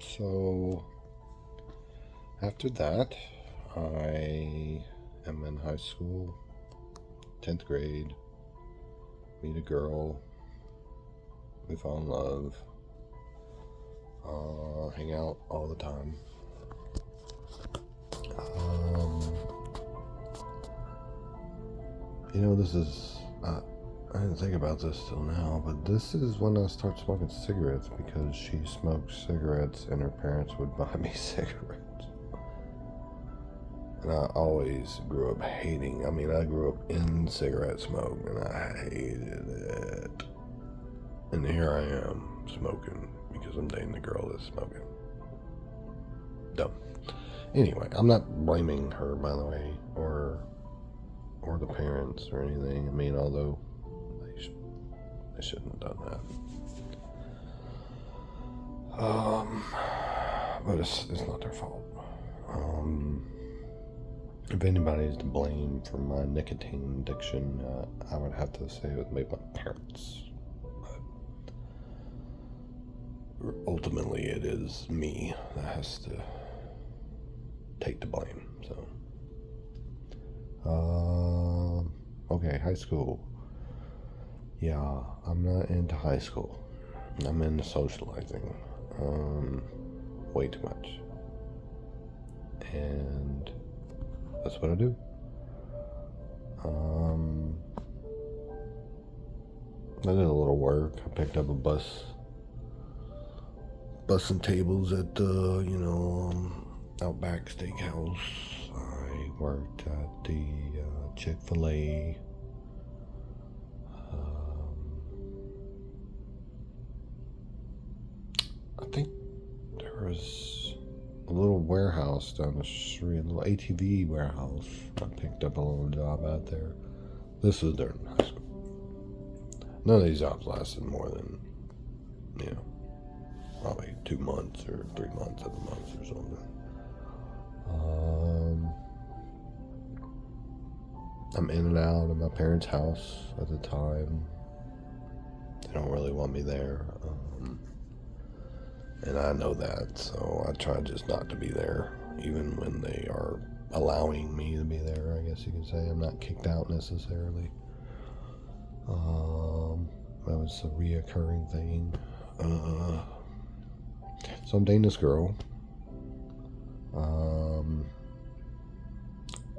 So after that, I am in high school, 10th grade, meet a girl, we fall in love, hang out all the time. This is, I didn't think about this till now, but this is when I start smoking cigarettes because she smoked cigarettes and her parents would buy me cigarettes. And I always grew up hating, I grew up in cigarette smoke and I hated it. And here I am smoking because I'm dating the girl that's smoking. Dumb. Anyway, I'm not blaming her, by the way, or the parents or anything. Although they shouldn't have done that. But it's not their fault. If anybody's to blame for my nicotine addiction, I would have to say it was maybe my parents. But ultimately, it is me that has to take the blame. So, okay, high school. Yeah, I'm not into high school. I'm into socializing. Way too much. And that's what I do. I did a little work. I picked up a bus and tables at the, Outback Steakhouse. I worked at the Chick-fil-A. I think there was a little warehouse down the street, a little ATV warehouse. I picked up a little job out there. This was during high school. None of these jobs lasted more than, probably 2 months or 3 months at the most or something. I'm in and out of my parents' house at the time. They don't really want me there. And I know that, so I try just not to be there, even when they are allowing me to be there, I guess you could say. I'm not kicked out necessarily. That was a reoccurring thing. So I'm dating this girl.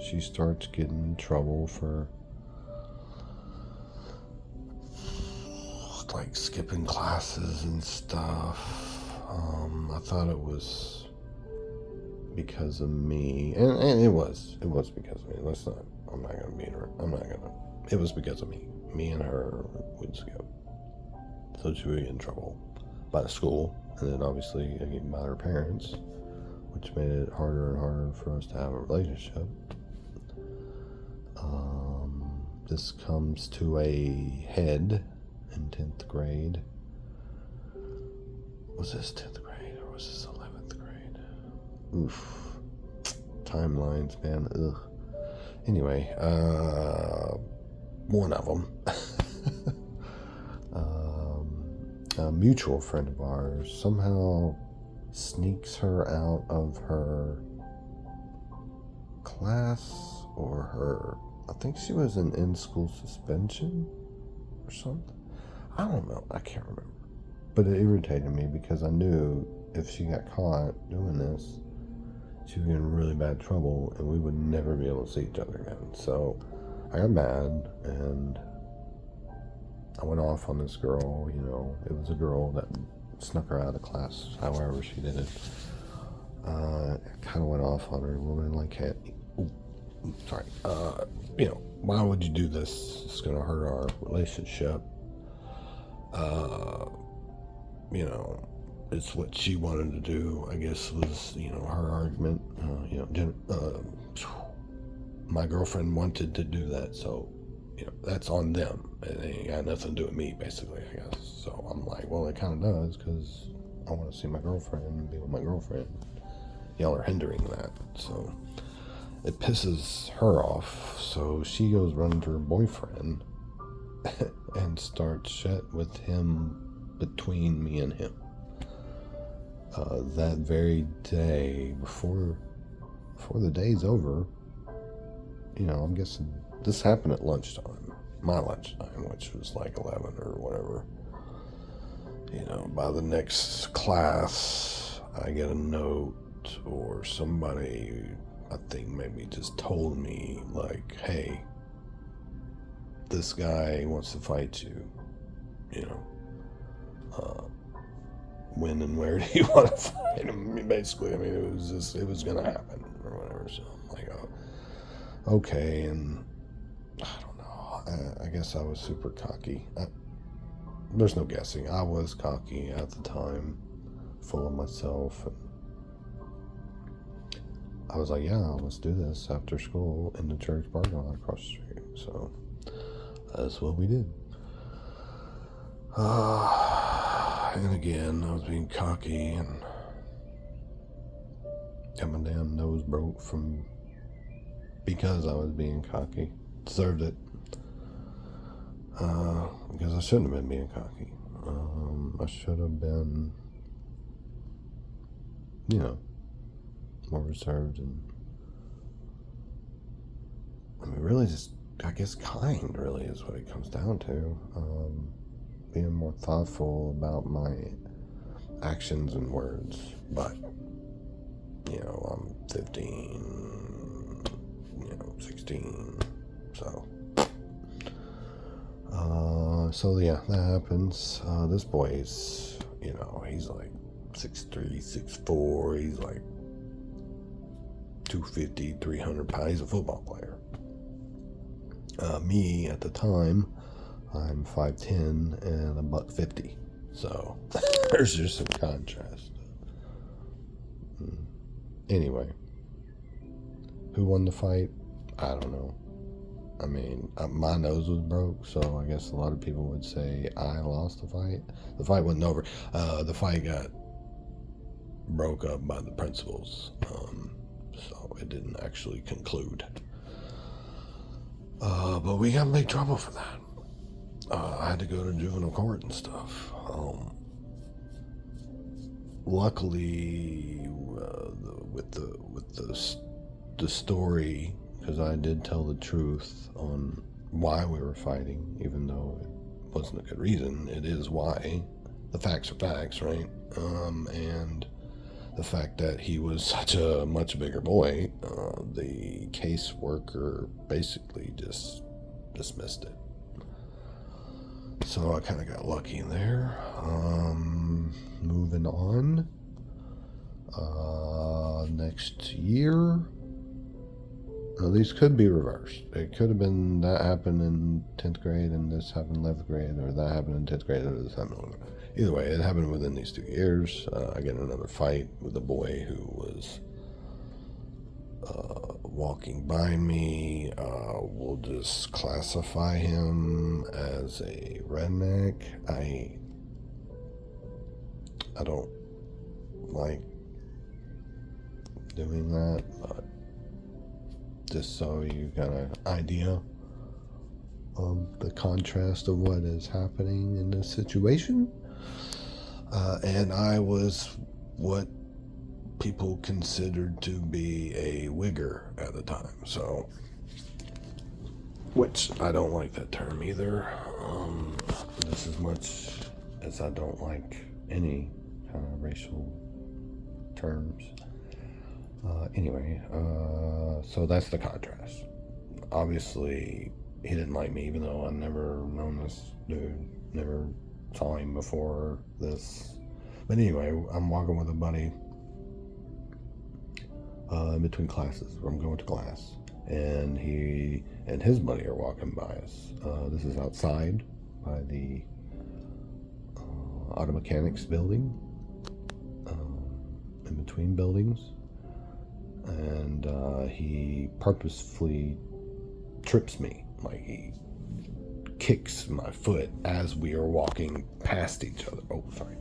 She starts getting in trouble for like skipping classes and stuff. I thought it was because of me, and it was because of me. I'm not gonna beat her. It was because of me. Me and her would skip, so she would get in trouble by the school, and then obviously again by her parents, which made it harder and harder for us to have a relationship. This comes to a head in 10th grade. Was this 10th grade or was this 11th grade? Oof. Timelines, man. Ugh. Anyway, one of them. A mutual friend of ours somehow sneaks her out of her class or her... I think she was in school suspension or something. I don't know. I can't remember. But it irritated me because I knew if she got caught doing this, she would get in really bad trouble and we would never be able to see each other again. So I got mad and I went off on this girl. It was a girl that snuck her out of class, however she did it. I kind of went off on her, woman, like, hey, sorry, why would you do this? It's going to hurt our relationship. It's what she wanted to do, I guess, was, her argument. My girlfriend wanted to do that, so, that's on them. It ain't got nothing to do with me, basically, I guess. So I'm like, well, it kind of does, because I want to see my girlfriend and be with my girlfriend. Y'all are hindering that, so it pisses her off. So she goes running to her boyfriend and starts shit with him between me and him. that very day, before the day's over, I'm guessing this happened at lunchtime, my lunchtime, which was like 11 or whatever. By the next class, I get a note, or somebody, I think maybe just told me, like, hey, this guy wants to fight you, when and where do you want to fight him? Basically, it was going to happen or whatever. So I'm like, oh, okay. And I don't know. I guess I was super cocky. There's no guessing. I was cocky at the time, full of myself. And I was like, yeah, let's do this after school in the church parking lot across the street. So that's what we did. And again, I was being cocky and got my damn nose broke because I was being cocky. Deserved it. Because I shouldn't have been being cocky. I should have been, more reserved and, really just, I guess, kind really is what it comes down to. Being more thoughtful about my actions and words. But, I'm 15, 16, so. So yeah, that happens. This boy's, he's like 6'3", 6'4", he's like 250, 300 pounds. He's a football player. Me at the time, I'm 5'10" and I'm $150. So there's just some contrast. Anyway, who won the fight? I don't know. My nose was broke, so I guess a lot of people would say I lost the fight. The fight wasn't over. The fight got broke up by the principals, so it didn't actually conclude. But we got in big trouble for that. I had to go to juvenile court and stuff. Luckily, with the story, because I did tell the truth on why we were fighting, even though it wasn't a good reason. It is why. The facts are facts, right? And the fact that he was such a much bigger boy, the caseworker basically just dismissed it. So I kind of got lucky there. Moving on. Next year. These could be reversed. It could have been that happened in 10th grade and this happened in 11th grade, or that happened in 10th grade or this happened in 11th grade. Either way, it happened within these 2 years. I get in another fight with a boy who was walking by me. We'll just classify him as a redneck. I don't like doing that, but just so you got an idea of the contrast of what is happening in this situation. And I was what people considered to be a wigger at the time, so, which I don't like that term either. Just as much as I don't like any kind of racial terms. Anyway, so that's the contrast. Obviously, he didn't like me, even though I've never known this dude, never saw him before this. But anyway, I'm walking with a buddy in between classes, where I'm going to class, and he and his buddy are walking by us. This is outside by the auto mechanics building, in between buildings. And he purposefully trips me, like he kicks my foot as we are walking past each other. Oh, sorry.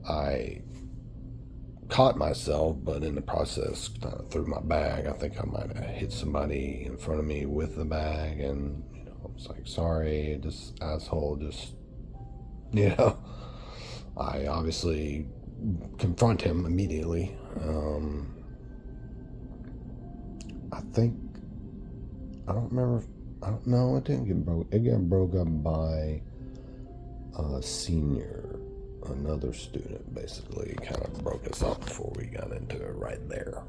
I caught myself, but in the process threw my bag. I think I might have hit somebody in front of me with the bag, and I was like, sorry, this asshole just, I obviously confront him immediately. I think, I don't remember, I don't know, it didn't get broke. It got broke up by a senior, another student, basically kind of broke us up before we got into it right there.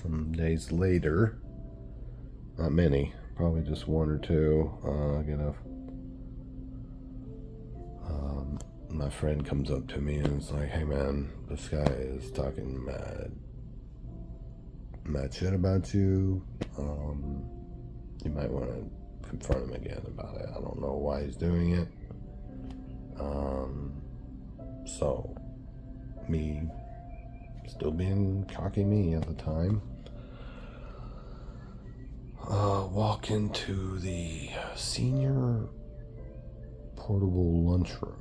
Some days later, not many, probably just one or two, my friend comes up to me and is like, hey man, this guy is talking mad shit about you. You might want to confront him again about it. I don't know why he's doing it. So me, still being cocky me at the time, walk into the senior portable lunchroom.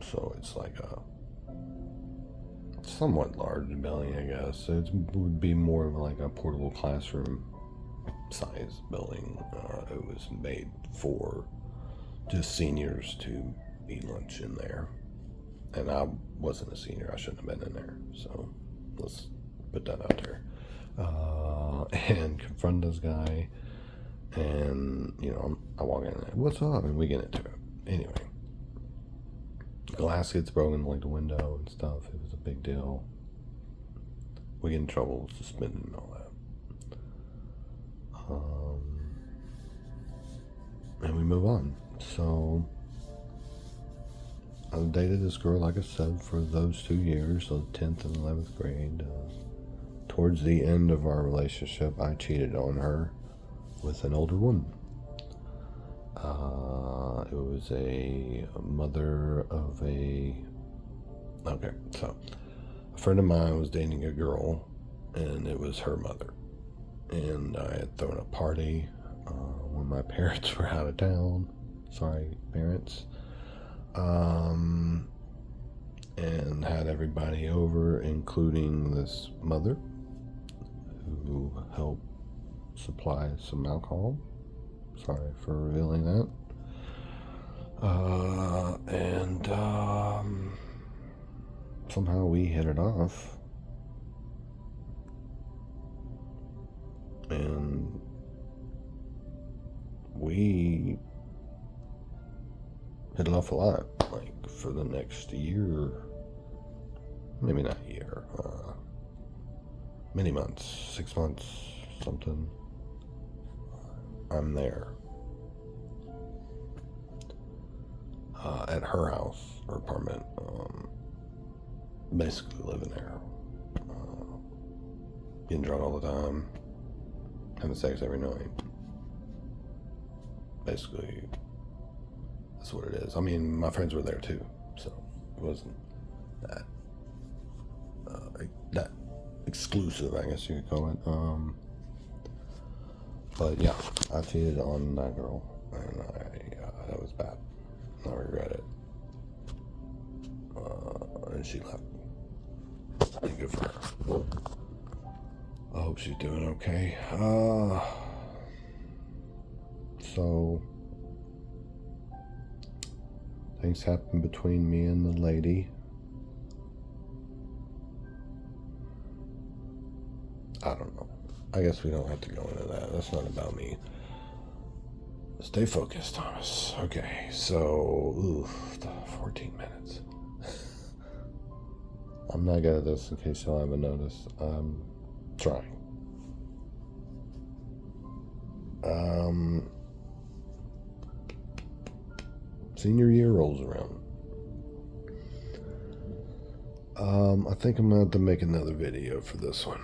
So it's like a somewhat large building, I guess. It would be more of like a portable classroom size building. It was made for just seniors to eat lunch in there. And I wasn't a senior, I shouldn't have been in there. So let's put that out there. And confront this guy. And, I walk in there, what's up? And we get into it. Anyway. Glass gets broken, like the window and stuff. It was a big deal. We get in trouble, suspended and all that. And we move on. So I dated this girl, like I said, for those 2 years, so 10th and 11th grade. Towards the end of our relationship, I cheated on her with an older woman. It was a mother of a... Okay, so a friend of mine was dating a girl, and it was her mother. And I had thrown a party when my parents were out of town. Sorry, parents. And had everybody over, including this mother, who helped supply some alcohol. Sorry for revealing that. And somehow we hit it off. And we hit it off a lot. Like for the next year, maybe not a year, many months, 6 months, something. I'm there. At her house or apartment, basically living there, getting drunk all the time, having sex every night. Basically, that's what it is. I mean, my friends were there too, so it wasn't that exclusive, I guess you could call it. But yeah, I cheated on that girl, and that was bad. I regret it. And she left. And good for her. I hope she's doing okay. So things happened between me and the lady. I don't know. I guess we don't have to go into that. That's not about me. Stay focused, Thomas. Okay, so 14 minutes. I'm not good at this, in case y'all haven't noticed. I'm trying. Senior year rolls around. I think I'm gonna have to make another video for this one.